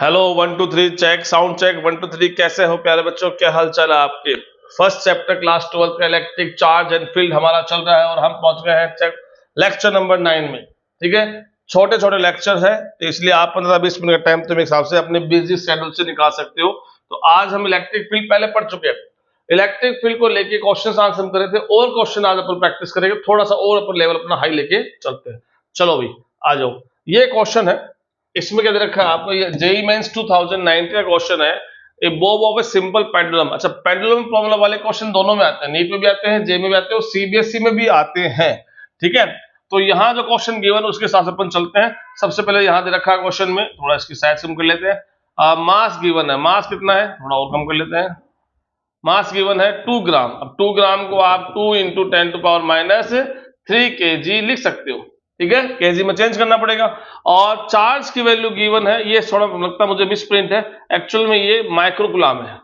Hello 1 2 3 check sound check 1 2 3 कैसे हो प्यारे बच्चों, क्या हाल चाल है आपके। फर्स्ट चैप्टर क्लास 12 का इलेक्ट्रिक चार्ज एंड फील्ड हमारा चल रहा है और हम पहुंच गए हैं लेक्चर नंबर 9 में। ठीक है, छोटे छोटे लेक्चर है तो इसलिए आप 15-20 मिनट का टाइम तुम हिसाब से अपने बिजी शेड्यूल से निकाल सकते हो। तो आज हम इलेक्ट्रिक फील्ड पहले पढ़ चुके हैं। इलेक्ट्रिक फील्ड को लेके क्वेश्चन आंसर हम करे थे और क्वेश्चन आज अपन प्रैक्टिस करेंगे, थोड़ा सा और अपन लेवल अपना हाई लेके चलते हैं। चलो भाई आ जाओ, ये क्वेश्चन है, इसमें क्या दे रखा है आपको, ये जेईई मेंस 2019 का क्वेश्चन है, a bob of a simple pendulum. अच्छा, पेंडुलम प्रॉब्लम वाले क्वेश्चन दोनों में आते हैं, नीट में भी आते हैं, जेईई में भी आते हैं और सीबीएसई में भी आते हैं। ठीक है, तो यहाँ जो क्वेश्चन गिवन उसके साथ अपन चलते हैं। सबसे पहले यहाँ दे रखा है क्वेश्चन में, थोड़ा इसकी साइज कम कर लेते हैं। मास गिवन है, मास कितना है थोड़ा और कम कर लेते हैं। मास गिवन है 2 ग्राम। अब 2 ग्राम को आप 2 × 10⁻³ kg लिख सकते हो। ठीक है, केजी में चेंज करना पड़ेगा। और चार्ज की वैल्यू गिवन है, ये थोड़ा लगता है मुझे मिसप्रिंट है, एक्चुअल में ये माइक्रोकुलाम है,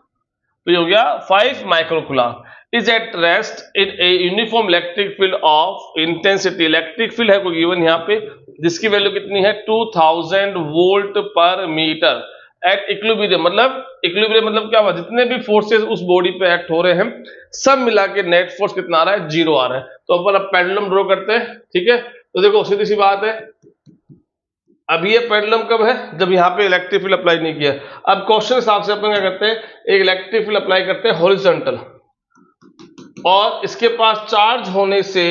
तो ये हो गया 5 microcoulomb. Is at rest in a uniform electric field of intensity. Electric field है कोई गिवन यहाँ पे, जिसकी वैल्यू कितनी है 2000 वोल्ट पर मीटर एट इक्विलिब्रियम। इक्विलिब्रियम मतलब क्या हुआ, जितने भी फोर्सेस उस बॉडी पे एक्ट हो रहे हैं सब मिला के नेट फोर्स कितना आ रहा है, 0 आ रहा है। तो अपन अब पेंडुलम ड्रॉ करते हैं। ठीक है, तो देखो सीधी सी बात है, अब ये पेंडुलम कब है, जब यहाँ पे इलेक्ट्रिक फील्ड अप्लाई नहीं किया। अब क्वेश्चन हिसाब से अपन क्या करते हैं, एक इलेक्ट्रिक फील्ड अप्लाई करते हैं हॉरिजॉन्टल, और इसके पास चार्ज होने से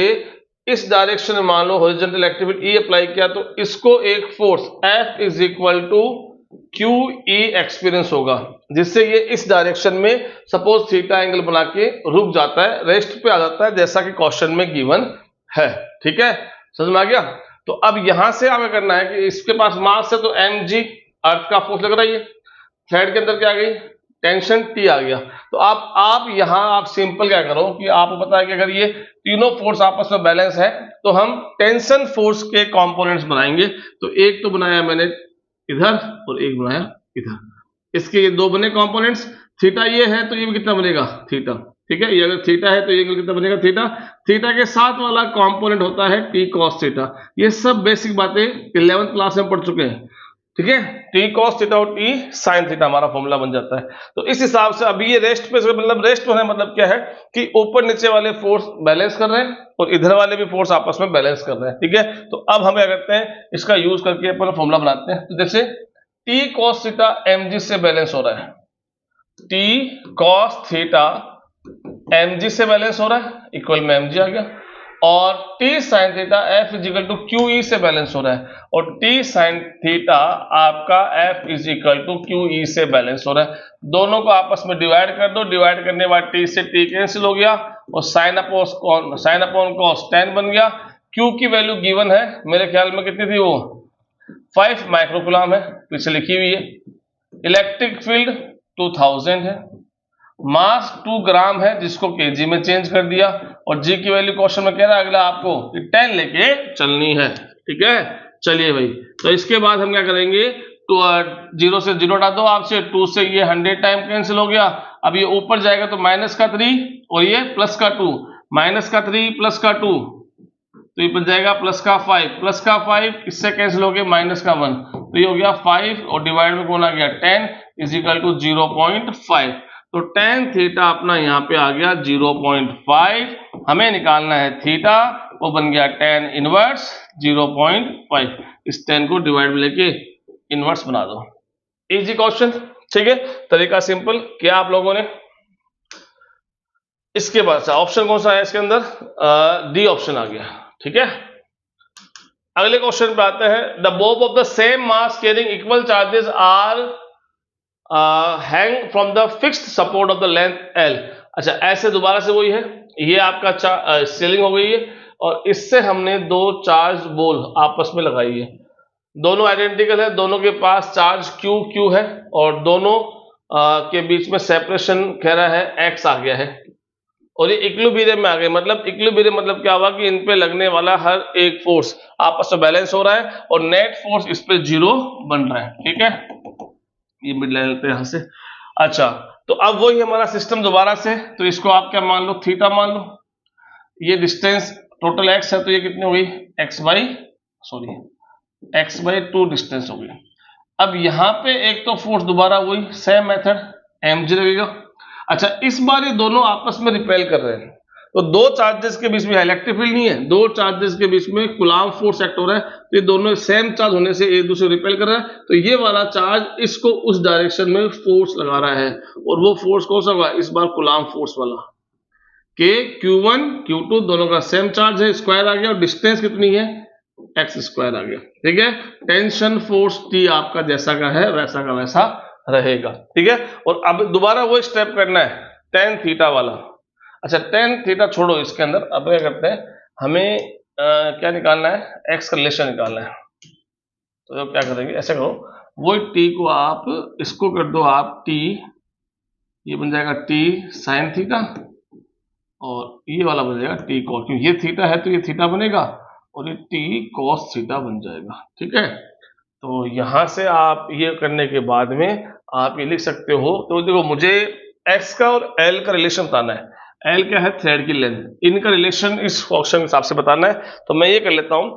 इस डायरेक्शन में मान लो horizontal electric field E apply किया, तो इसको एक फोर्स F = QE एक्सपीरियंस होगा, जिससे ये इस डायरेक्शन में सपोज थीटा एंगल बना के रुक जाता है, रेस्ट पे आ जाता है, जैसा कि क्वेश्चन में गिवन है। ठीक है, समझ में आ गया। तो अब यहां से हमें करना है कि इसके पास मास है तो mg अर्थ का फोर्स लग रहा है, ये थ्रेड के अंदर क्या आ गई, टेंशन T आ गया। तो आप यहां आप सिंपल क्या करो कि आपको पता है कि अगर ये तीनों फोर्स आपस में बैलेंस है तो हम टेंशन फोर्स के कंपोनेंट्स बनाएंगे। तो एक तो बनाया मैंने इधर और एक बनाया इधर, इसके ये दो बने कंपोनेंट्स। थीटा ये है तो ये भी कितना बनेगा थीटा। ठीक है, ये अगर थीटा है तो ये कितना बनेगा थीटा। थीटा के साथ वाला कंपोनेंट होता है t cos थीटा। ये सब बेसिक बातें 11th क्लास में पढ़ चुके हैं। ठीक है, t cos थीटा और t sin थीटा हमारा फॉर्मूला बन जाता है। तो इस हिसाब से अभी ये रेस्ट पे, मतलब रेस्ट होने मतलब क्या है कि ऊपर नीचे वाले फोर्स बैलेंस कर रहे हैं और इधर वाले भी फोर्स आपस में बैलेंस कर रहे हैं। ठीक है, तो अब हम क्या करते हैं, इसका यूज करके अपन फॉर्मूला बनाते हैं। तो जैसे t cos थीटा mg से बैलेंस हो रहा है, t cos थीटा mg से बैलेंस हो रहा है, इक्वल में mg आ गया, और t sin theta F = QE से बैलेंस हो रहा है, और t sin थीटा आपका F = QE से बैलेंस हो रहा है। दोनों को आपस में डिवाइड कर दो, डिवाइड करने के बाद t से t कैंसिल हो गया और sin अपॉन cos tan बन गया। Q की वैल्यू गिवन है, मेरे ख्याल में कितनी थी वो 5 माइक्रोकुलाम है, पीछे लिखी हुई है। इलेक्ट्रिक फील्ड 2000 है, मास 2 ग्राम है जिसको केजी में चेंज कर दिया, और जी की वैल्यू क्वेश्चन में कह रहा है अगला आपको 10 लेके चलनी है। ठीक है, चलिए भाई, तो इसके बाद हम क्या करेंगे, तो 0 से 0 हटा दो आपसे, 2 से ये 100 टाइम कैंसिल हो गया। अब ये ऊपर जाएगा तो -3 और ये +2, -3 +2, तो ये बन जाएगा +5 इससे कैंसिल हो गया -1, तो ये हो गया 5 और डिवाइड में कौन आ गया 10 = 0.5। तो tan थीटा अपना यहाँ पे आ गया 0.5। हमें निकालना है थीटा, वो बन गया tan इनवर्स 0.5। इस 10 को डिवाइड में लेके इनवर्स बना दो। Easy question. ठीक है, तरीका सिंपल किया आप लोगों ने। इसके बाद ऑप्शन कौन सा है इसके अंदर, डी ऑप्शन आ गया। ठीक है, अगले क्वेश्चन पे आते हैं। The bob of the same mass carrying equal charges are hang from the fixed support of the length L। अच्छा, ऐसे दोबारा से वही है, ये आपका सीलिंग हो गई है और इससे हमने दो चार्ज बॉल आपस में लगाई है, दोनों आइडेंटिकल है, दोनों के पास चार्ज Q है और दोनों के बीच में सेपरेशन कह रहा है X आ गया है, और ये इक्विलिब्रियम में आ गए। मतलब इक्विलिब्रियम मतलब क्या हुआ कि इन पे लगने वाला हर एक फोर्स आपस में बैलेंस हो रहा है और नेट फोर्स इस पे 0 बन रहा है। ठीक है, ये मिड लाइन लेते हैं यहां से। अच्छा, तो अब वही हमारा सिस्टम दोबारा से, तो इसको आप क्या मान लो थीटा मान लो, ये डिस्टेंस टोटल x है तो ये कितनी हो गई x/2 डिस्टेंस हो गई। अब यहाँ पे एक तो फोर्स दोबारा वही सेम मेथड mg लगेगा। अच्छा, इस बार ये दोनों आपस में रिपेल कर रहे हैं, तो दो चार्जेस के बीच में इलेक्ट्रिक फील्ड नहीं है, दो चार्जेस के बीच में कूलम्ब फोर्स एक्ट हो रहा है, तो ये दोनों सेम चार्ज होने से एक दूसरे रिपेल कर रहा है, तो ये वाला चार्ज इसको उस डायरेक्शन में फोर्स लगा रहा है, और वो फोर्स कौन सा होगा, इस बार कूलम्ब फोर्स वाला। के Q1 Q2 दोनों का सेम चार्ज है, स्क्वायर आ गया, और डिस्टेंस कितनी है, x स्क्वायर आ गया। ठीक है, टेंशन फोर्स T आपका जैसा का है वैसा का वैसा रहेगा। ठीक है, और अब दोबारा वो स्टेप करना है tan थीटा वाला। अच्छा, tan थीटा छोड़ो, इसके अंदर अब क्या करते हैं, हमें क्या निकालना है, x का रिलेशन निकालना है। तो क्या करेंगे, ऐसे करो, वो t को आप इसको कर दो आप t, ये बन जाएगा t साइन थीटा, और ये वाला बन जाएगा टी कॉस, क्योंकि ये थीटा है तो ये थीटा बनेगा, और ये टी कॉस थीटा बन जाएगा। ठीक है, तो यहां से आप ये करने के बाद में आप ये लिख सकते हो। तो देखो, मुझे एक्स का और एल का रिलेशन बताना है। एल क्या है, थ्रेड की लेंथ, इनका रिलेशन इस क्वेश्चन के हिसाब से बताना है। तो मैं ये कर लेता हूं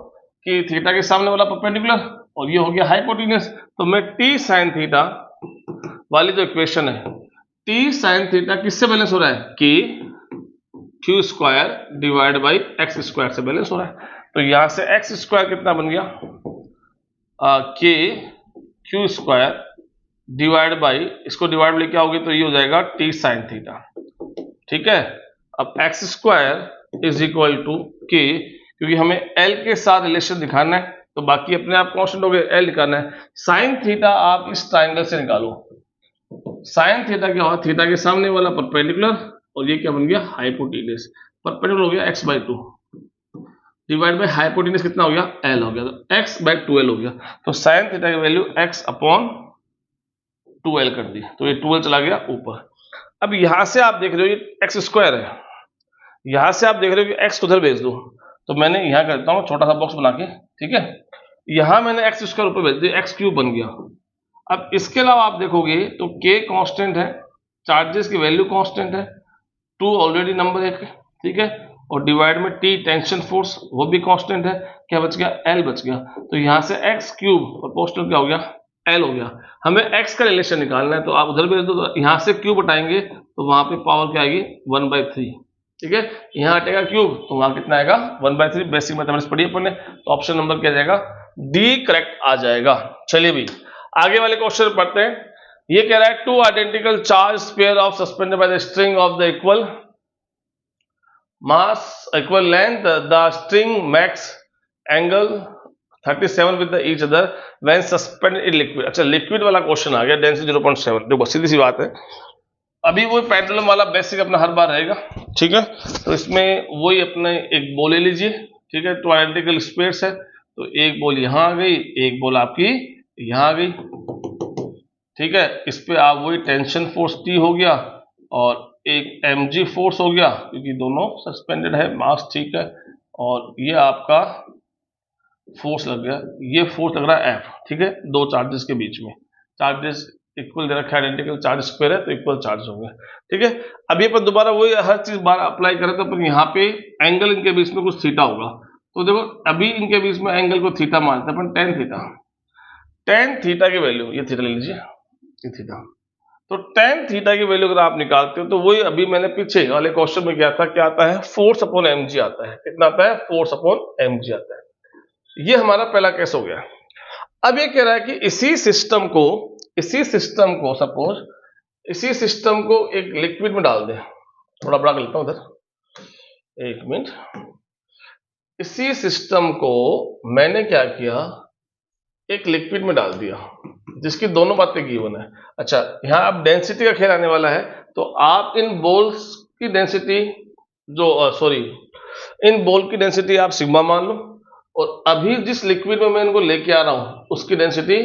कि थीटा के सामने वाला परपेंडिकुलर, और ये हो गया हाइपोटेन्यूस, तो मैं टी साइन थीटा वाली जो इक्वेशन है, टी साइन थीटा किससे बैलेंस हो रहा है, कि Q square divide by x square से बैलेंस हो रहा है। तो यहां से एक्स स्क्वायर कितना बन गया, के क्यू स्क्वायर डिवाइड बाई, इसको डिवाइड लेके आओगे तो ये हो जाएगा टी साइन थीटा। ठीक है, अब x square is equal to k, क्योंकि हमें एल के साथ रिलेशन दिखाना है, तो बाकी अपने आप कांस्टेंट हो गए, एल निकालना है। साइन थीटा आप इस ट्राइंगल से निकालो, साइन थीटा क्या होगा, थीटा के सामने वाला परपेंडिकुलर, और ये क्या बन गया, हाइपोटेन्यूस। परपेंडिकुलर हो गया x/2 डिवाइड बाय हाइपोटेन्यूस कितना हो गया, l हो गया, तो x/2l हो गया। तो साइन थीटा की वैल्यू x/2l कर दी, तो ये 2l चला गया ऊपर। अब यहां से आप देख रहे हो ये एक्स स्क्वायर है, यहां से आप देख रहे हो कि x उधर भेज दो, तो मैंने यहां करता हूं छोटा सा बॉक्स बना के। ठीक है, यहां मैंने एक्स स्क्वायर ऊपर भेज दिया, x³ बन गया। अब इसके अलावा आप देखोगे तो k कांस्टेंट है, चार्जेस की वैल्यू कांस्टेंट है, 2 ऑलरेडी नंबर एक, ठीक है, और डिवाइड में T टेंशन फोर्स वो भी कांस्टेंट है, क्या बच गया, L बच गया। तो यहां से x³ प्रोपोर्शनल क्या हो गया, L हो गया। हमें x का रिलेशन निकालना है, तो आप उधर भेज दो, तो यहां से क्यूब हटाएंगे तो वहां पे पावर क्या आएगी, 1/3। ठीक है, यहां हटेगा क्यूब तो वहां कितना आएगा, 1/3। बेसिक मैथमेटिक्स पढ़ी अपन ने, तो ऑप्शन नंबर क्या जाएगा, डी करेक्ट आ जाएगा। चलिए भी आगे वाले क्वेश्चन पढ़ते हैं। ये कह रहा है, two identical charge pair of suspended by the string of the equal mass equal length, the string makes angle 37 with the each other when suspended in liquid। अच्छा, लिक्विड वाला क्वेश्चन आ गया, डेंसिटी 0.7। देखो सीधी सी बात है, अभी वो पेंडुलम वाला basic अपना हर बार रहेगा। ठीक है, तो इसमें वही अपने एक बॉल ले लीजिए। ठीक है, टू आइडेंटिकल स्पेयर्स है, तो एक बॉल यहाँ आ गई, एक बॉल आपकी यहाँ आ गई। ठीक है, इस पे आप वही टेंशन फोर्स T हो गया, और एक mg फोर्स हो गया, क्योंकि दोनों सस्पेंडेड है, मास ठीक है, और ये आपका फोर्स लग गया, ये फोर्स लग रहा है F। ठीक है, दो चार्जेस के बीच में, चार्जेस इक्वल दे रखा है, आइडेंटिकल चार्ज स्क्वायर है तो इक्वल चार्ज होंगे। ठीक है, अभी अपन दोबारा वही हर चीज बार अप्लाई करें, तो अपन यहाँ पे एंगल इनके बीच में कुछ थीटा होगा, तो देखो अभी इनके बीच में एंगल को थीटा मानते हैं अपन, टेन थीटा। टेन थीटा की वैल्यू, ये थीटा ले लीजिए, ये थीटा, तो टेन थीटा की वैल्यू अगर आप निकालते हो तो वही अभी मैंने पीछे वाले क्वेश्चन में किया था, क्या आता है, फोर्स अपॉन mg आता है। कितना आता है, फोर्स अपॉन mg आता है। ये हमारा पहला केस हो गया। अब ये कह रहा है कि इसी सिस्टम को सपोज इसी सिस्टम को एक लिक्विड में डाल दे, थोड़ा बड़ा कर लेता हूं उधर, एक मिनट। इसी सिस्टम को मैंने क्या किया, एक लिक्विड में डाल दिया जिसकी दोनों बातें गिवन है। अच्छा, यहाँ अब डेंसिटी का खेल आने वाला है, तो आप इन बॉल्स की डेंसिटी इन बॉल की डेंसिटी आप सिग्मा मान लो, और अभी जिस लिक्विड में मैं इनको लेके आ रहा हूं उसकी डेंसिटी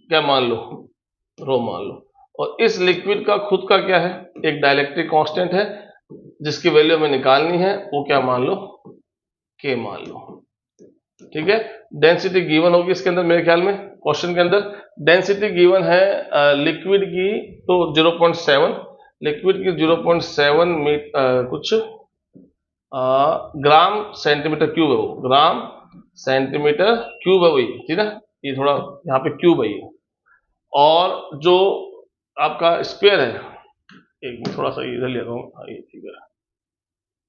क्या मान लो, रो मान लो। और इस लिक्विड का खुद का क्या है, एक डाइलेक्ट्रिक कांस्टेंट है जिसकी वैल्यू हमें निकालनी है, वो क्या मान लो, के मान लो। ठीक है, डेंसिटी गिवन होगी इसके अंदर, मेरे ख्याल में क्वेश्चन के अंदर डेंसिटी गिवन है लिक्विड की, तो 0.7, लिक्विड की 0.7 कुछ ग्राम सेंटीमीटर क्यूब है, वो ग्राम सेंटीमीटर क्यूब है वही, ठीक है, ये थोड़ा यहाँ पे क्यूब है ये। और जो आपका स्पेयर है, एक मिनट थोड़ा सा इधर ले रहा हूँ, हाँ ये ठीक है,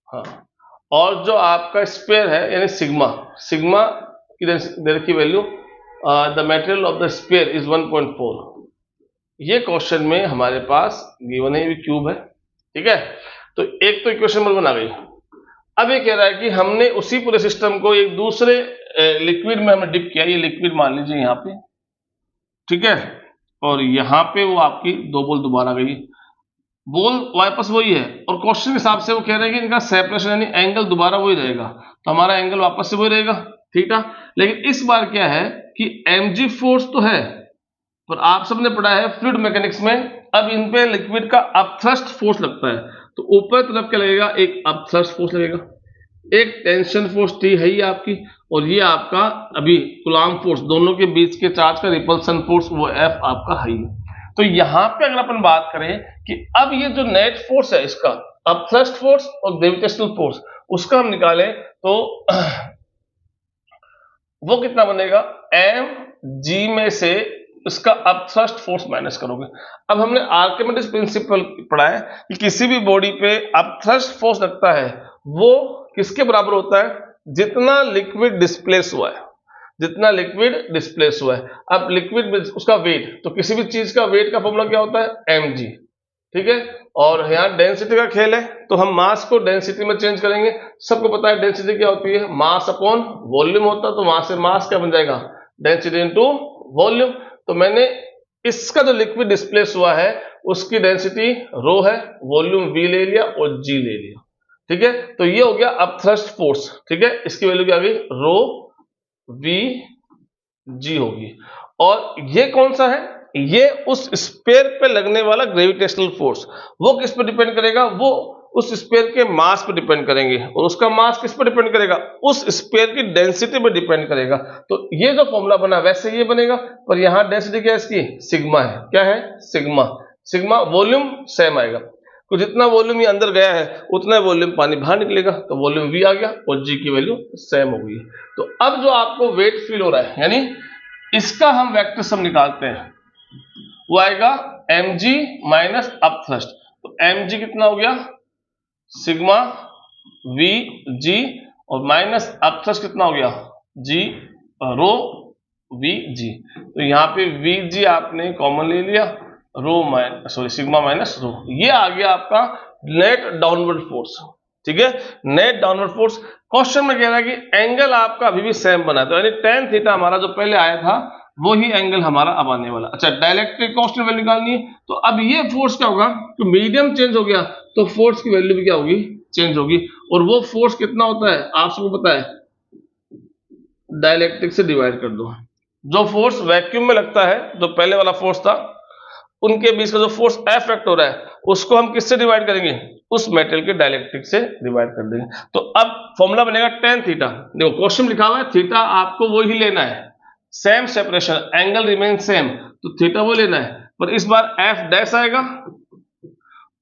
हाँ, और जो आपका स्पेयर है यानी सिग्मा, सिग्मा की दे रखी value the material of the spare is 1.4। ये क्वेश्चन में हमारे पास गिवन है, ये क्यूब है, ठीक है। तो एक तो इक्वेशन नंबर 1 आ गई। अब ये कह रहा है कि हमने उसी पूरे सिस्टम को एक दूसरे लिक्विड में हमने डिप किया, ये लिक्विड मान लीजिए यहाँ पे, ठीक है, और यहाँ पे वो आपकी 2 बॉल दोबारा गई, बॉल वापस वही है, और क्वेश्चन के हिसाब से वो कह रहे हैं कि इनका सेपरेशन यानी एंगल दोबारा वही रहेगा, तो हमारा एंगल वापस से वही रहेगा, ठीक है। लेकिन इस बार क्या है कि mg फोर्स तो है, पर आप सबने पढ़ा है फ्लूइड मैकेनिक्स में, अब इन पे लिक्विड का अपथ्रस्ट फोर्स लगता है, तो ऊपर तरफ क्या लगेगा, एक अपथ्रस्ट फोर्स लगेगा, एक टेंशन फोर्स T है ही आपकी, और ये आपका अभी कूलम्ब फोर्स, दोनों के बीच के चार्ज का रिपल्सन फोर्स वो F आपका है। तो यहां पे अगर अपन बात करें कि अब ये जो नेट फोर्स है इसका अपथ्रस्ट फोर्स और ग्रेविटेशनल फोर्स, उसका हम निकालें तो वो कितना बनेगा, mg में से इसका अपथ्रस्ट फोर्स माइनस करोगे। अब हमने आर्किमिडीज प्रिंसिपल पढ़ा है कि किसी भी बॉडी पे अपथ्रस्ट फोर्स लगता है वो किसके बराबर होता है, जितना लिक्विड डिस्प्लेस हुआ है, जितना लिक्विड डिस्प्लेस हुआ है। अब लिक्विड उसका वेट, तो किसी भी चीज का वेट का फॉर्मूला क्या होता है, mg, ठीक है। और यहाँ डेंसिटी का खेल है, तो हम मास को डेंसिटी में चेंज करेंगे। सबको पता है डेंसिटी क्या होती है, मास अपॉन वॉल्यूम होता है, तो वहां से मास क्या बन जाएगा, डेंसिटी इनटू वॉल्यूम। तो मैंने इसका जो लिक्विड डिस्प्लेस हुआ है उसकी डेंसिटी रो है, वॉल्यूम v ले लिया और g ले लिया, ठीक है। तो ये हो गया अपथ्रस्ट फोर्स, ठीक है, इसकी वैल्यू क्या आ गई, रो v g होगी। और ये कौन सा है, ये उस स्पेयर पे लगने वाला ग्रेविटेशनल फोर्स, वो किस पे डिपेंड करेगा, वो उस स्पेयर के मास पे डिपेंड करेंगे, और उसका मास किस पे डिपेंड करेगा, उस स्पेयर की डेंसिटी पे डिपेंड करेगा। तो ये जो फॉर्मूला बना वैसे ये बनेगा, पर यहां डेंसिटी क्या है इसकी, सिग्मा है, क्या है, सिग्मा, सिग्मा वॉल्यूम सेम आएगा, तो जितना वॉल्यूम ये अंदर गया है उतना वॉल्यूम पानी बाहर निकलेगा, तो वॉल्यूम v आ गया और g की वैल्यू सेम हो गई। तो अब जो आपको वेट फील हो रहा है, यानी इसका हम वेक्टर सम निकालते हैं, वो आएगा mg माइनस अपथ्रस्ट, तो mg कितना हो गया, सिग्मा vg, और माइनस अपथ्रस्ट कितना हो गया, g रो vg। तो यहाँ पे vg आपने कॉमन ले लिया, rho minus sorry sigma minus rho, ये आ गया आपका नेट डाउनवर्ड फोर्स, ठीक है, नेट डाउनवर्ड फोर्स। क्वेश्चन में कह रहा है कि एंगल आपका अभी भी सेम बना है, तो यानी tan थीटा हमारा जो पहले आया था वो ही एंगल हमारा अब आने वाला। अच्छा, डायइलेक्ट्रिक कांस्टेंट वैल्यू निकालनी है, तो अब ये फोर्स क्या होगा, तो मीडियम चेंज हो गया तो फोर्स की वैल्यू भी क्या होगी, चेंज होगी। और वो फोर्स कितना होता है आप सबको पता है, डायइलेक्ट्रिक से डिवाइड कर दो। जो फोर्स वैक्यूम में लगता है, जो पहले वाला फोर्स था, उनके बीच का जो फोर्स F एक्ट हो रहा है उसको हम किससे डिवाइड करेंगे, उस मेटेरियल के डायइलेक्ट्रिक से डिवाइड कर देंगे। तो अब फॉर्मूला बनेगा tan थीटा, देखो क्वेश्चन लिखा हुआ है थीटा आपको वो ही लेना है, same separation, angle remain same, तो थीटा वो लेना है, पर इस बार F डैश आएगा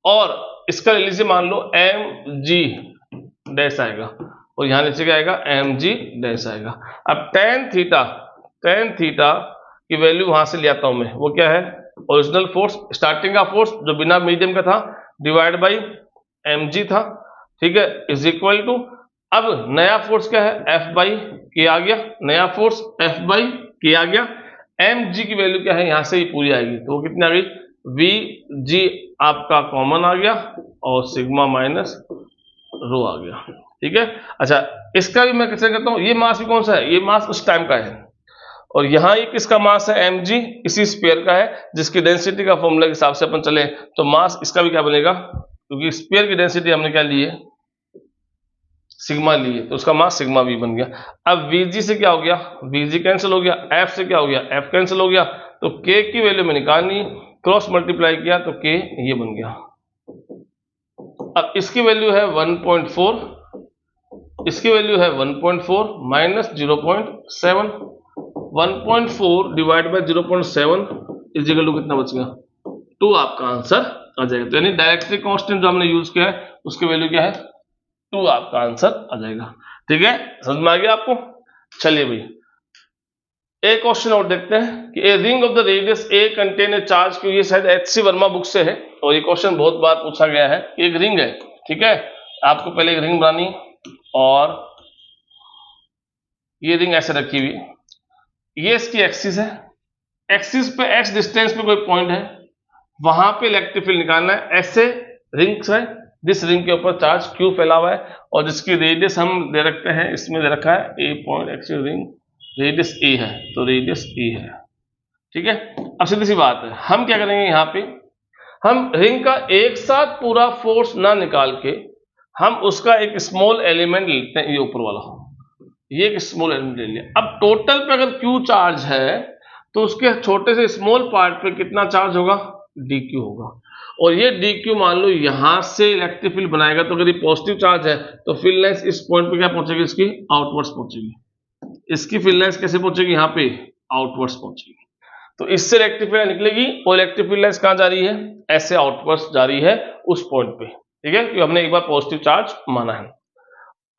और इसका ले लीजिए मान लो mg डैश आएगा, और यहां नीचे क्या आएगा, mg डैश आएगा। अब tan थीटा की वैल्यू वहां से ले आता हूं मैं, वो क्या है, ओरिजिनल फोर्स, स्टार्टिंग का फोर्स जो बिना मीडियम का था, डिवाइड बाई mg था, ठीक है, इज इक्वल टू, अब नया फोर्स क्या है, F बाई के आ गया, नया फोर्स F बाई के आ गया, mg की वैल्यू क्या है, यहां से ही पूरी आएगी, तो वो कितनी आ गई, vg आपका कॉमन आ गया और सिग्मा माइनस रो आ गया, ठीक है। अच्छा, इसका भी मैं कैसे कहता हूं, ये मास भी कौन सा है, ये मास उस टाइम का है, और यहां एक किसका मास है, mg, इसी स्पेयर का है, जिसकी डेंसिटी का फॉर्मूला के हिसाब से अपन चले तो मास इसका भी क्या बनेगा, क्योंकि स्पेयर की डेंसिटी हमने क्या ली है, सिग्मा ली है, तो उसका मास सिग्मा v बन गया। अब vg से क्या हो गया, vg कैंसिल हो गया, f से क्या हो गया, f कैंसिल हो गया, तो k की वैल्यू में निकालनी, क्रॉस मल्टीप्लाई किया तो k ये बन गया। अब इसकी वैल्यू है 1.4, इसकी वैल्यू है 1.4 minus 0.7, 1.4 divide by 0.7 is equal to कितना बच गया, 2 आपका आंसर आ जाएगा। तो यानी डायइलेक्ट्रिक कांस्टेंट जो हमने यूज किया है उसकी वैल्यू क्या है, 2 आपका आंसर आ जाएगा, ठीक है, समझ में आ गया आपको। चलिए भाई, एक क्वेश्चन और देखते हैं कि a ring of the radius A contain a charge Q, ये शायद एच.सी. वर्मा बुक से है और ये क्वेश्चन बहुत बार पूछा गया है। एक रिंग है, ठीक है, आपको पहले एक रिंग बनानी और ये रिंग ऐसे रखी हुई, ये इसकी एक्सिस है, एक्सिस पे x डिस्टेंस पे कोई पॉइंट है, वहां पे इलेक्ट्रिक फील्ड निकालना है। ऐसे रिंग्स है, जिस रिंग के ऊपर चार्ज Q फैला हुआ है और जिसकी रेडियस हम दे रखते हैं, इसमें दे रखा है a point, axis ring radius a है तो रेडियस a है, ठीक है। अब सीधी सी बात है, हम क्या करेंगे, यहाँ पे हम रिंग का एक साथ पूरा फोर्स ना निकाल के हम उसका एक स्मॉल एलिमेंट लेते हैं, ये ऊपर वाला, ये एक स्मॉल एलिमेंट ले लिया। अब टोटल पे अगर Q चार्ज है तो उसके छोटे से स्मॉल पार्ट पे कितना चार्ज होगा, dq होगा। और ये dq मान लो यहां से इलेक्ट्रिक फील्ड बनाएगा, तो अगर ये पॉजिटिव चार्ज है तो फील्ड लाइंस इस पॉइंट पे क्या पहुंचेगी, इसकी आउटवर्ड्स पहुंचेगी। इसकी फील्ड लाइंस कैसे पहुंचेगी, यहाँ पे आउटवर्ड्स पहुंचेगी। तो इससे इलेक्ट्रिक फील्ड निकलेगी और इलेक्ट्रिक फील्ड लाइंस कहां जा रही है, ऐसे आउटवर्ड्स जा रही है उस पॉइंट पे, ठीक है, क्योंकि हमने एक बार पॉजिटिव चार्ज माना है।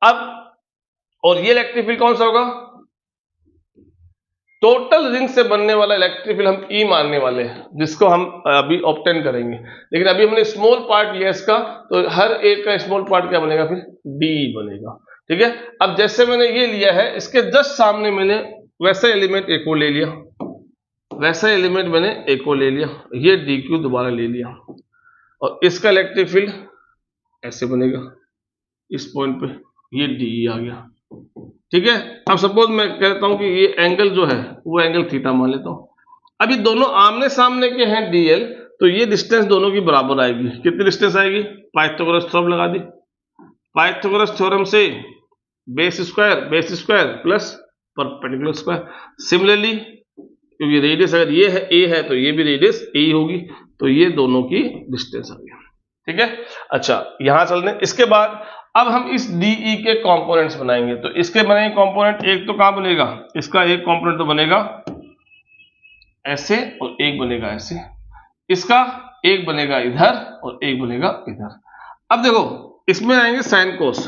अब और ये इलेक्ट्रिक फील्ड कौन सा होगा, टोटल रिंग से बनने वाला इलेक्ट्रिक फील्ड हम E मानने वाले हैं, जिसको हम अभी ऑब्टेन करेंगे। लेकिन अभी हमने स्मॉल पार्ट लिया इसका, तो हर एक का स्मॉल पार्ट क्या बनेगा, फिर D बनेगा, ठीक है। अब जैसे मैंने ये लिया है, इसके जस्ट सामने मैंने वैसा एलिमेंट एक और ले लिया, वैसा एलिमेंट मैंने एक और ले लिया, ये dq दोबारा ले लिया और इसका इलेक्ट्रिक फील्ड ऐसे बनेगा इस पॉइंट पे, ये DE आ गया, ठीक है। अब सपोज मैं कहता हूं कि ये एंगल जो है वो एंगल थीटा मान लेता हूं। अभी दोनों आमने सामने के हैं DL, तो ये डिस्टेंस दोनों की बराबर आएगी। कितनी डिस्टेंस आएगी, पाइथागोरस थ्योरम लगा दी, पाइथागोरस थ्योरम से base square plus perpendicular square. Similarly क्योंकि रेडियस अगर ये है a है तो ये भी रेडियस a होगी, तो ये दोनों की डिस्टेंस आ गई, ठीक है। अच्छा, यहां चलते हैं। इसके बाद अब हम इस DE के कंपोनेंट्स बनाएंगे। तो इसके बनेंगे कंपोनेंट, एक तो कहां बनेगा, इसका एक कंपोनेंट तो बनेगा ऐसे और एक बनेगा ऐसे, इसका एक बनेगा इधर और एक बनेगा इधर। अब देखो इसमें आएंगे साइन कोस,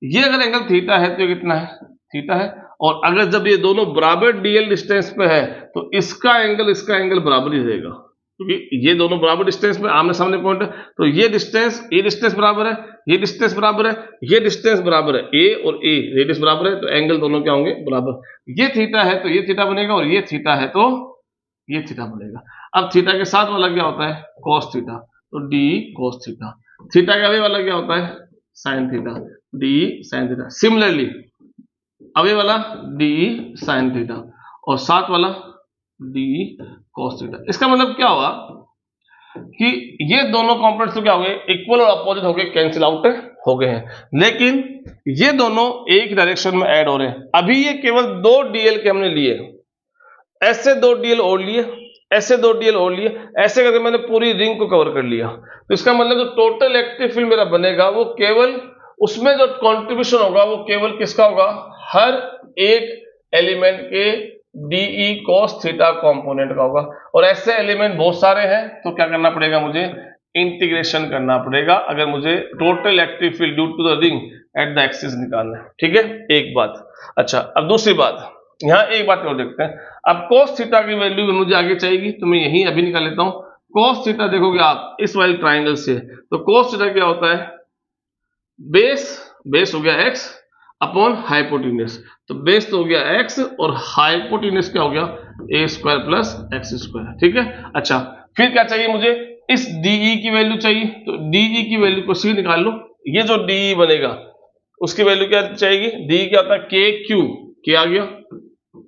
ये अगर एंगल थीटा है तो ये कितना है, थीटा है। और अगर जब ये दोनों बराबर DL डिस्टेंस पे है तो इसका एंगल बराबर ही रहेगा, क्योंकि ये दोनों बराबर डिस्टेंस में आमने सामने पॉइंट है। तो ये डिस्टेंस बराबर है, ये डिस्टेंस बराबर है, ये डिस्टेंस बराबर है, a और a रेडियस बराबर है, तो एंगल दोनों क्या होंगे, बराबर। ये थीटा है तो ये थीटा बनेगा और ये थीटा है तो ये थीटा बनेगा। अब थीटा के साथ वाला क्या होता है, cos थीटा, तो d cos थीटा। थीटा के अवे वाला क्या होता है, sin theta, d sin theta. Similarly away वाला d sin थीटा और साथ वाला d cos थीटा। इसका मतलब क्या हुआ कि ये दोनों कंपोनेंट्स तो क्या हो गए, इक्वल और अपोजिट हो गए, कैंसिल आउट हो गए हैं, लेकिन ये दोनों एक डायरेक्शन में ऐड हो रहे हैं। अभी ये केवल 2 DL के हमने लिए, ऐसे 2 DL और लिए, ऐसे 2 DL और लिए, ऐसे करके मैंने पूरी रिंग को कवर कर लिया। तो इसका मतलब जो टोटल इलेक्ट्रिक फील्ड मेरा बनेगा वो केवल उसमें जो कंट्रीब्यूशन होगा वो केवल किसका होगा, हर एक एलिमेंट के DE cos थीटा कंपोनेंट का होगा। और ऐसे एलिमेंट बहुत सारे हैं, तो क्या करना पड़ेगा, मुझे इंटीग्रेशन करना पड़ेगा अगर मुझे total electric field due to the ring at the axis निकालना है, ठीक है, एक बात। अच्छा, अब दूसरी बात, यहाँ एक बात और देखते हैं। अब cos थीटा की वैल्यू मुझे आगे चाहिए, तो मैं यही अभी निकाल लेता हूँ। cos थीटा देखोगे आप इस वाले ट्राइंगल से, तो cos थीटा क्या होता है, बेस हो गया x अपॉन हाइपोटेन्यूज। तो बेस तो हो गया x और हाइपोटेन्यूज क्या हो गया, a square plus x square, ठीक है। अच्छा, फिर क्या चाहिए मुझे, इस DE की वैल्यू चाहिए, तो DE की वैल्यू को सी निकाल लो। ये जो DE बनेगा उसकी वैल्यू क्या चाहिए, DE क्या होता है, K आ गया।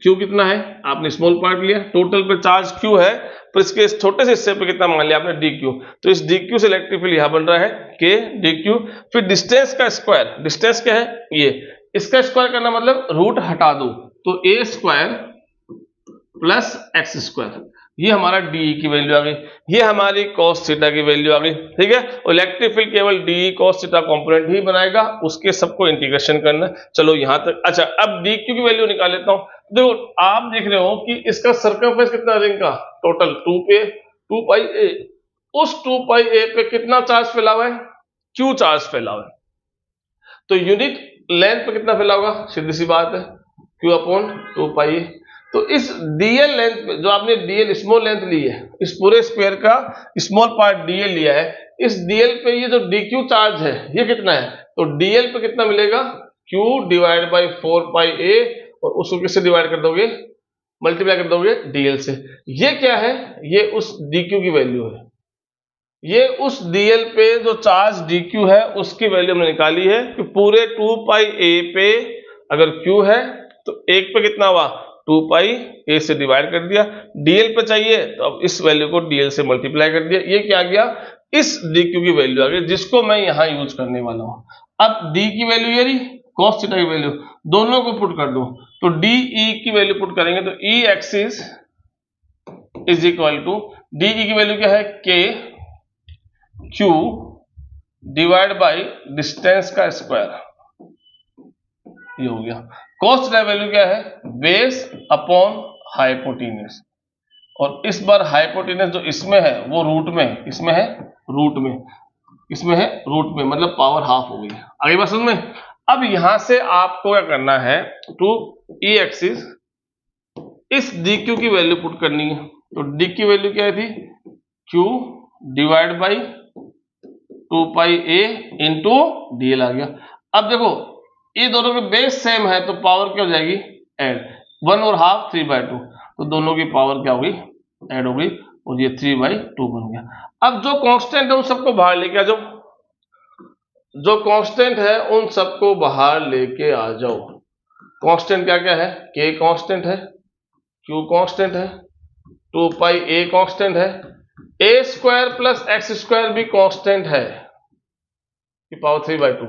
Q कितना है, आपने स्मॉल पार्ट लिया, टोटल पे चार्ज Q है, पर इसके इस छोटे से हिस्से पे कितना मान लिया आपने, DQ। तो इस DQ से इलेक्ट्रिक फील्ड यहां बन रहा है K DQ। फिर डिस्टेंस का स्क्वायर, डिस्टेंस क्या है, ये, इसका स्क्वायर करना मतलब रूट हटा दो, तो a square plus x square, ये हमारा DE की वैल्यू आ गई, ये हमारी cos थीटा की वैल्यू आ गई, ठीक है। और इलेक्ट्रिक फील्ड केवल DE cos थीटा कंपोनेंट ही बनाएगा, उसके सबको इंटीग्रेशन करना। चलो यहां तक। अच्छा, अब DQ की वैल्यू निकाल लेता हूं। देखो आप देख रहे हो कि इसका सर्कमफ्रेंस कितना रिंग का, टोटल 2 पाई a। उस 2 पाई a पे कितना चार्ज फैला हुआ है, Q चार्ज फैला हुआ है। तो यूनिट लेंथ पे कितना फैला होगा, सीधी सी बात है, Q अपॉन 2 पाई a। तो इस डीएल लेंथ जो आपने डीएल स्मॉल लेंथ ली है, इस पूरे स्क्वायर का स्मॉल पार्ट डीएल लिया है, इस डीएल पे ये जो डीक्यू चार्ज है ये कितना है, तो डीएल पे कितना मिलेगा, Q डिवाइड बाई 4πa, और उसको किससे डिवाइड कर दोगे, मल्टीप्लाई कर दोगे डीएल से। ये क्या है, ये उस डीक्यू की वैल्यू है, ये उस डीएल पे जो चार्ज डीक्यू है उसकी वैल्यू हमने निकाली है कि पूरे 2πa पे अगर Q है तो एक पे कितना हुआ, 2πa से डिवाइड कर दिया, डीएल पे चाहिए तो अब इस वैल्यू को डीएल से मल्टीप्लाई कर दिया, ये क्या आ गया, इस डीक्यू की वैल्यू आ गई जिसको मैं यहां यूज करने वाला हूं। अब डी की वैल्यू ये रही, cos थीटा की वैल्यू, दोनों को पुट कर दो, तो DE की वैल्यू पुट करेंगे तो E axis is equal to DE की वैल्यू क्या है, K Q divide by distance का स्क्वायर, ये हो गया। cos थीटा वैल्यू क्या है, बेस अपॉन हाइपोटेन्यूस, और इस बार हाइपोटेन्यूस जो इसमें है वो रूट में, इसमें है रूट में, इसमें है रूट में, मतलब पावर हाफ हो गई। आगे बात समझ में। अब यहां से आपको क्या करना है, टू ई एक्सिस इस DQ की वैल्यू पुट करनी है, तो D की वैल्यू क्या थी, Q divide by 2πa into DL आ गया। अब देखो ये दोनों के बेस सेम है तो पावर क्या हो जाएगी, ऐड, 1 और हाफ 3/2, तो दोनों की पावर क्या होगी, ऐड हो गई, और ये 3/2 बन गया। अब जो कांस्टेंट है उन सबको बाहर लेके आ जाओ, जो कांस्टेंट है उन सबको बाहर लेके आ जाओ। कांस्टेंट क्या क्या है, K कांस्टेंट है, Q कांस्टेंट है, 2πa कांस्टेंट है, a square plus x square भी कांस्टेंट है की पावर 3/2,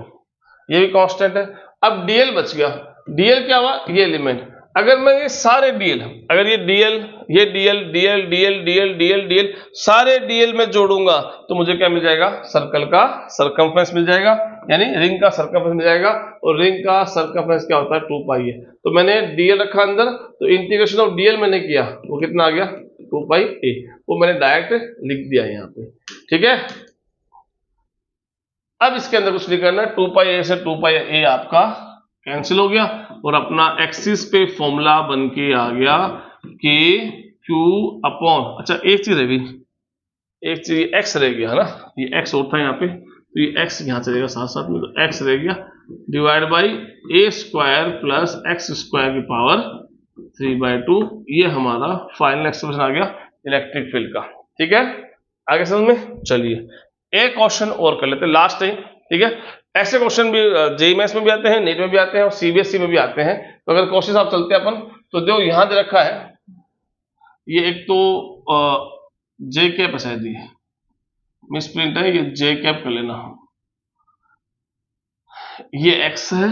ये भी कांस्टेंट है। अब डीएल बच गया, डीएल क्या हुआ, ये एलिमेंट, अगर मैं ये सारे डीएल, अगर ये डीएल, ये DL, DL, DL, DL, DL, DL, सारे डीएल में जोड़ूंगा तो मुझे क्या मिल जाएगा, सर्कल का सर्कमफ्रेंस मिल जाएगा, यानी रिंग का सर्कमफ्रेंस मिल जाएगा, और रिंग का सर्कमफ्रेंस क्या होता है, 2π है। तो मैंने डीएल रखा अंदर, तो इंटीग्रेशन ऑफ डीएल मैंने किया, वो कितना आ गया, 2πa, वो मैंने डायरेक्ट लिख दिया यहाँ पे, ठीक है। अब इसके अंदर कुछ नहीं करना, 2πa से 2πa आपका कैंसिल हो गया, और अपना एक्सिस पे फॉर्मूला बन के आ गया कि Q अपॉन, अच्छा एक चीज रह गई, एक चीज x रह गया है ना, ये x होता है यहाँ पे, तो ये x यहाँ चलेगा साथ साथ में, तो x रह गया divide by a square plus x square की पावर 3/2, ये हमारा फाइनल एक्सप्रेशन आ गया इलेक्ट्रिक फील्ड का, ठीक है। आगे समझ में, चलिए एक क्वेश्चन और कर लेते हैं, लास्ट टाइम, ठीक है। ऐसे क्वेश्चन भी जेईएमएस में भी आते हैं, नीट में भी आते हैं, और सीबीएसई में भी आते हैं। तो अगर क्वेश्चन आप चलते हैं अपन, तो जो यहां दे रखा है, ये एक तो जे कैप है शायद, ये मिस प्रिंट है, ये जे कैप कर लेना, ये एक्स है,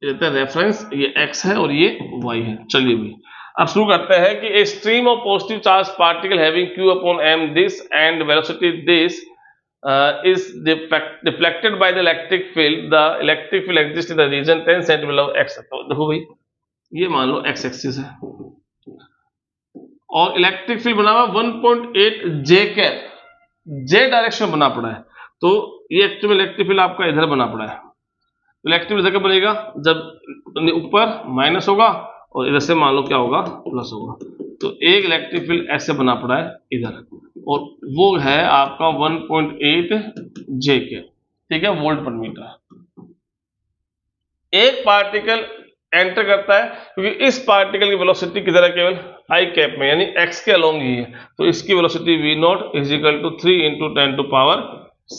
ये रेफरेंस, ये एक्स है और ये वाई है। चलिए भाई अब शुरू करते हैं कि a stream of positive charge particle having q upon m this and velocity this is deflected by the electric field. The electric field exists in the region 10 cm below x। तो देखो भाई ये मान लो x एक्सिस है और electric field बना हुआ 1.8 j cap, j direction बना पड़ा है, तो ये एक्चुअली इलेक्ट्रिक फील्ड आपका इधर बना पड़ा है। इलेक्ट्रिक फील्ड कब बनेगा, जब ऊपर माइनस होगा और इधर से मान लो क्या होगा, प्लस होगा, तो एक इलेक्ट्रिक फील्ड ऐसे बना पड़ा है इधर, और वो है आपका 1.8 J के, ठीक है, वोल्ट पर मीटर। एक पार्टिकल एंटर करता है, क्योंकि इस पार्टिकल की वेलोसिटी किधर है, केवल I कैप में, यानी x के अलोंग ही है, तो इसकी velocity v0 is equal to 3 ×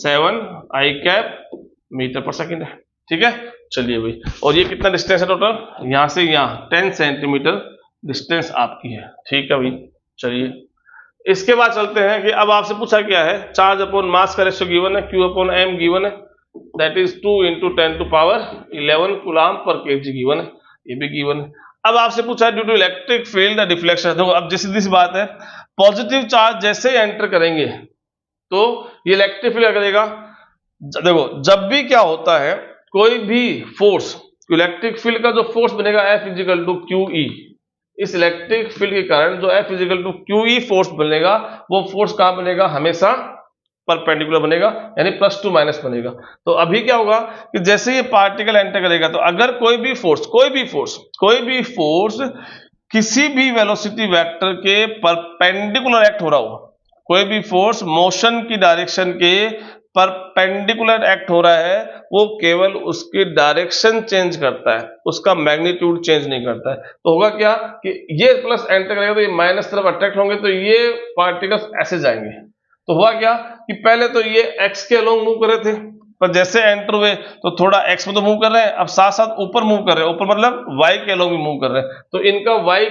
10⁷ I cap metre per second है, ठीक है। चलिए भाई, और ये कितना डिस्टेंस है टोटल, यहां से यहां 10 सेंटीमीटर डिस्टेंस आपकी है, ठीक है भाई। चलिए इसके बाद चलते हैं कि अब आपसे पूछा क्या है, चार्ज अपॉन मास का रेशियो गिवन है, Q अपॉन m गिवन है, that is 2 × 10⁻11 coulomb per kg given है, ये भी गिवन है। अब आपसे पूछा है due to electric field the deflection, देखो अब सीधी सी बात है, पॉजिटिव चार्ज जैसे एंटर करेंगे तो ये इलेक्ट्रिक फील्ड क्या करेगा, देखो जब भी क्या होता है, कोई भी फोर्स, इलेक्ट्रिक फील्ड का जो फोर्स बनेगा F = QE, इस इलेक्ट्रिक फील्ड के कारण जो F = QE फोर्स बनेगा, वो फोर्स कहां बनेगा, हमेशा परपेंडिकुलर बनेगा, यानी +2 - बनेगा। तो अभी क्या होगा कि जैसे ये पार्टिकल एंटर करेगा, तो अगर कोई भी फोर्स किसी भी वेलोसिटी वेक्टर के परपेंडिकुलर एक्ट हो रहा हो, कोई भी फोर्स मोशन की डायरेक्शन के परपेंडिकुलर एक्ट हो रहा है, वो केवल उसकी डायरेक्शन चेंज करता है, उसका मैग्नीट्यूड चेंज नहीं करता है। तो होगा क्या कि ये प्लस एंटर करेगा तो ये माइनस तरफ अट्रैक्ट होंगे, तो ये पार्टिकल्स ऐसे जाएंगे। तो हुआ क्या कि पहले तो ये एक्स के अलोंग मूव कर रहे थे, पर जैसे एंटर हुए तो थोड़ा एक्स में तो मूव कर रहे हैं, अब साथ साथ ऊपर मूव कर रहे हैं, ऊपर मतलब वाई के अलोंग भी मूव कर रहे हैं, तो इनका वाई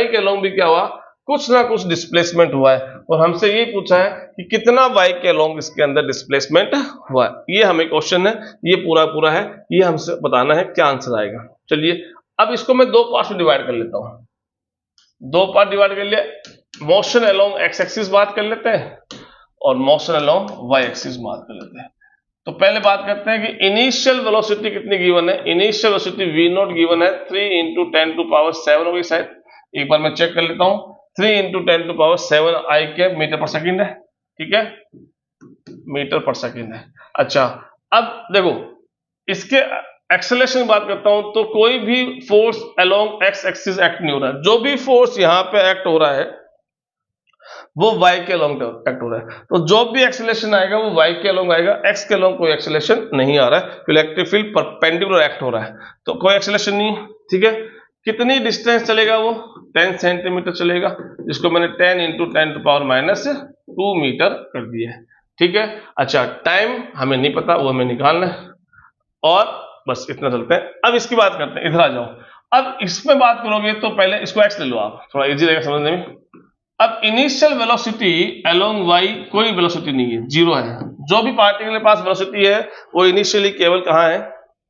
के अलोंग भी क्या हुआ, कुछ ना कुछ डिस्प्लेसमेंट हुआ है। और हमसे ये पूछा है कि कितना वाई के अलोंग इसके अंदर डिस्प्लेसमेंट हुआ है। ये हमें क्वेश्चन है, ये पूरा है, ये हमसे बताना है क्या आंसर आएगा। चलिए अब इसको मैं दो पार्ट में डिवाइड कर लेता हूं, दो पार्ट डिवाइड कर लिया, मोशन अलोंग एक्स एक्सिस बात कर लेते हैं और मोशन अलोंग वाई एक्सिस बात कर लेते हैं। तो पहले बात करते हैं कि इनिशियल वेलोसिटी कितनी गिवन है। Initial velocity v not given है 3 × 10⁷ होगी शायद, एक बार मैं चेक कर लेता हूं। 3 × 10⁷ आई के मीटर पर सेकंड है, ठीक है, मीटर पर सेकंड है। अच्छा अब देखो इसके एक्सेलरेशन की बात करता हूं, तो कोई भी force along x axis act नहीं हो रहा है, जो भी फोर्स यहां पे एक्ट हो रहा है वो y के अलोंग एक्ट हो रहा है, तो जो भी एक्सेलरेशन आएगा वो y के अलोंग आएगा, x के अलोंग कोई एक्सेलरेशन नहीं आ रहा है, इलेक्ट्रिक फील्ड परपेंडिकुलर एक्ट हो रहा है, तो कोई एक्सेलरेशन नहीं, ठीक है। कितनी डिस्टेंस चलेगा वो 10 सेंटीमीटर चलेगा, जिसको मैंने 10 × 10⁻² मीटर कर दिया है, ठीक है। अच्छा टाइम हमें नहीं पता, वो हमें निकालना है, और बस इतना चलते हैं। अब इसकी बात करते हैं, इधर आ जाओ। अब इसमें बात करोगे तो पहले इसको x ले लो आप, थोड़ा इजी रहेगा समझने में। अब इनिशियल वेलोसिटी अलोंग y कोई वेलोसिटी नहीं है, जीरो है। जो भी पार्टिकल के पास वेलोसिटी है वो इनिशियली केवल कहां है,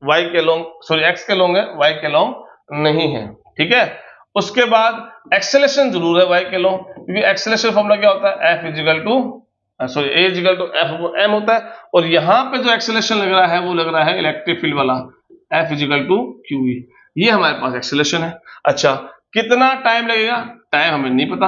y के अलोंग, सॉरी x के अलोंग है, y के अलोंग नहीं है, ठीक है। उसके बाद एक्सेलरेशन जरूर है y के अलोंग, क्योंकि एक्सेलरेशन फॉर्मूला क्या होता है, F = m होता है, और यहां पे जो एक्सेलरेशन लग रहा है वो लग रहा है इलेक्ट्रिक फील्ड वाला, F = QE, ये हमारे पास एक्सेलरेशन है। अच्छा कितना टाइम लगेगा, टाइम हमें नहीं पता,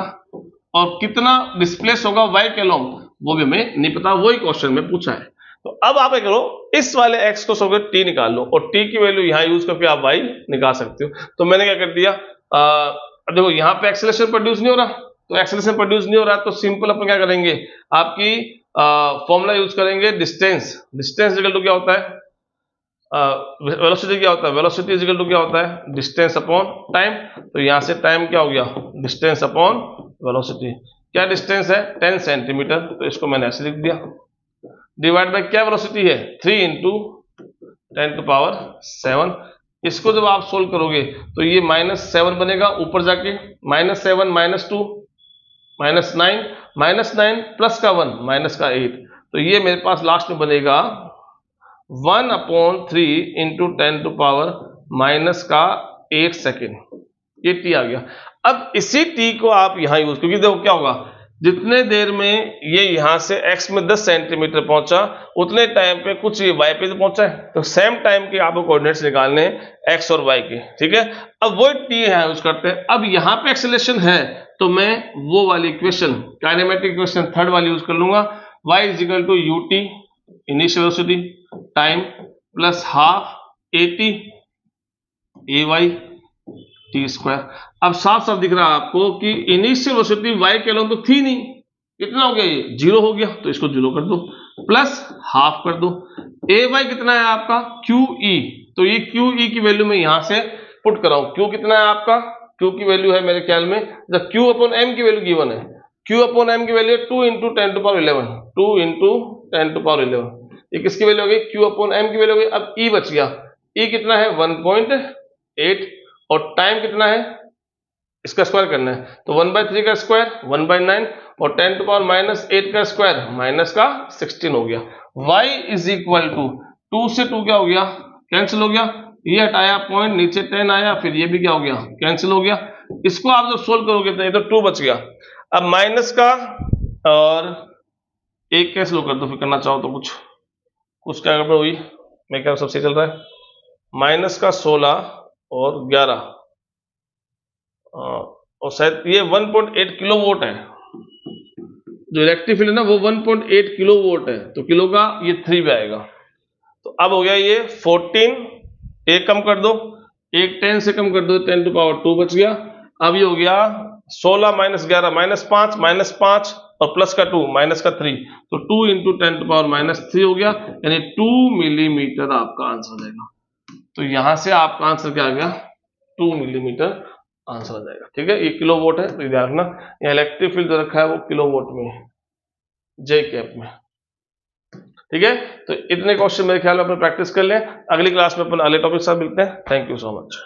और कितना डिस्प्लेस होगा y के अलोंग वो भी हमें नहीं पता, वही क्वेश्चन में पूछा है। तो अब आप क्या करो, इस वाले x को सॉल्व करके t निकाल लो, और t की वैल्यू यहां यूज करके आप y निकाल सकते हो। तो मैंने क्या कर दिया, देखो यहां पे एक्सेलरेशन प्रोड्यूस नहीं हो रहा, तो एक्सेलरेशन प्रोड्यूस नहीं हो रहा तो सिंपल अपन क्या करेंगे, आपकी फॉर्मूला यूज करेंगे डिस्टेंस। डिस्टेंस इक्वल टू क्या होता है, वेलोसिटी क्या होता है, वेलोसिटी इक्वल टू क्या होता है, डिस्टेंस अपॉन टाइम। तो यहां से टाइम क्या हो गया, डिस्टेंस अपॉन वेलोसिटी। क्या डिस्टेंस है 10 सेंटीमीटर, तो इसको मैंने ऐसे लिख दिया, डिवाइड बाय क्या वेलोसिटी है 3 × 10⁻⁷। इसको जब आप सोल्व करोगे तो ये -7 बनेगा, ऊपर जाके -7 -2 -9 प्लस का 1 माइनस का 8, तो ये मेरे पास लास्ट में बनेगा 1/3 × 10⁻⁻8 सेकेंड, ये टी आ गया। अब इसी टी को आप यहां यूज, क्योंकि देखो क्या होगा, जितने देर में ये यहां से x में 10 सेंटीमीटर पहुंचा उतने टाइम पे कुछ ये y पे तो पहुंचा है, तो सेम टाइम के आपको कोऑर्डिनेट्स निकालने हैं x और y के, ठीक है। अब वो टी यहां यूज करते हैं। अब यहां पे एक्सेलरेशन है तो मैं वो वाली इक्वेशन, काइनेमेटिक इक्वेशन थर्ड वाली यूज कर लूंगा, y = ut initial velocity time plus half AT AY t²। अब साफ साफ दिख रहा है आपको कि इनिशियल वेलोसिटी y के अलोंग तो थी नहीं, कितना हो गया, ये 0 हो गया, तो इसको 0 कर दो, प्लस हाफ कर दो। AY कितना है आपका QE, तो ये QE की वैल्यू मैं यहां से पुट कर रहा हूं। Q कितना है आपका, Q की वैल्यू है मेरे ख्याल में, जब Q/m की वैल्यू गिवन है, Q/m की वैल्यू है 2 × 10⁻11, 2 × 10⁻11, ये किसकी वैल्यू हो गई, Q/m की वैल्यू हो गई। अब E बच गया, E कितना है 1.8, और टाइम कितना है, इसका स्क्वायर करना है, तो 1/3 का स्क्वायर 1/9, और 10⁻⁻8 का स्क्वायर माइनस का 16 हो गया। y = 2 से 2 क्या हो गया, कैंसिल हो गया, ये हटाया पॉइंट, नीचे 10 आया, फिर ये भी क्या हो गया, कैंसिल हो गया। इसको आप जब सोल्व करोगे तो ये तो 2 बच गया। अब माइनस का और एक कैंसिल कर दो, फिर करना चाहो तो कुछ क्या गड़बड़ हुई, मैं क्या सब सही चल रहा है, माइनस का 16 और 11, और शायद ये 1.8 किलोवाट है, जो इलेक्ट्रिक फील्ड है ना वो 1.8 किलोवाट है, तो किलो का ये 3 पे आएगा। तो अब हो गया ये 14, एक कम कर दो, एक 10 से कम कर दो, 10⁻² बच गया। अब ये हो गया 16 माइनस 11 -5 और प्लस का 2 माइनस का 3, तो 2 इंटू 10⁻³ हो गया, यानी 2 मिलीमीटर आपका आंसर आ जाएगा। तो यहां से आपका आंसर क्या आ गया, 2 मिलीमीटर आंसर आ जाएगा। ठीक है, ये किलोवोट है, तो ध्यान रखना यहाँ इलेक्ट्रिक फील्ड जो रखा है वो किलोवोट में है, जे कैप में। ठीक है, तो इतने क्वेश्चन मेरे ख्याल में अपन प्रैक्टिस कर लें। अगली क्लास में अपन अगले टॉपिक के साथ मिलते हैं। Thank you so much.